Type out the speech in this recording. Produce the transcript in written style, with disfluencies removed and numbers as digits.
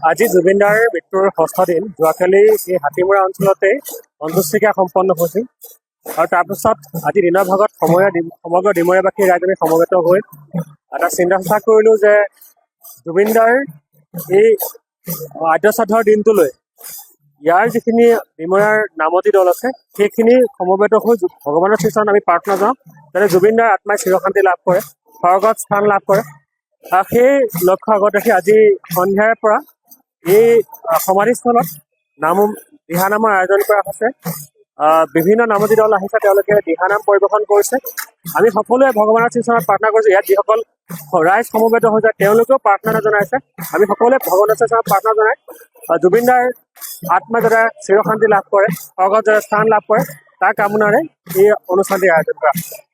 আজি জুবিনদাৰ মৃত্যুৰ ষষ্ঠ দিন যোৱাকালি এই হাতীমৰা অঞ্চলতে অন্ত্যেষ্টিক্ৰিয়া সম্পন্ন হৈছিল আৰু তাৰপিছত আজি দিনৰ ভাগত সমগ্ৰ ডিমৰীয়াবাসী ৰাইজ আমি সমবেত হৈ এটা চিন্তা চৰ্চা কৰিলোঁ যে জুবিনদাৰ এই আদ্যশ্ৰাদ্ধৰ দিনটোলৈ ইয়াৰ যিখিনি ডিমৰীয়াৰ নামতি দল আছে সেইখিনি সমবেত হৈ ভগৱানৰ শ্ৰীচৰণত আমি প্ৰাৰ্থনা জনাওঁ যাতে জুবিনদাৰ আত্মাই চিৰশান্তি লাভ কৰে, স্বৰ্গত স্থান লাভ কৰে। সেই লক্ষ্য আগত ৰাখি আজি সন্ধিয়াৰ পৰা এই সমাধিস্থলত দিহানামৰ আয়োজন কৰা হৈছে। বিভিন্ন নামতি দল আহিছে, তেওঁলোকে দিহানাম পৰিৱেশন কৰিছে। আমি সকলোৱে ভগৱানৰ শ্ৰীচৰণত প্ৰাৰ্থনা কৰিছোঁ, ইয়াত যিসকল ৰাইজ সমবেত হৈছে তেওঁলোকেও প্ৰাৰ্থনা জনাইছে। আমি সকলোৱে ভগৱানৰ শ্ৰীচৰণত প্ৰাৰ্থনা জনাই জুবিনদাৰ আত্মা যাতে চিৰশান্তি লাভ কৰে, স্বৰ্গত যাতে স্থান লাভ কৰে তাৰ কামনাৰে এই অনুষ্ঠানটি আয়োজন কৰা হৈছে।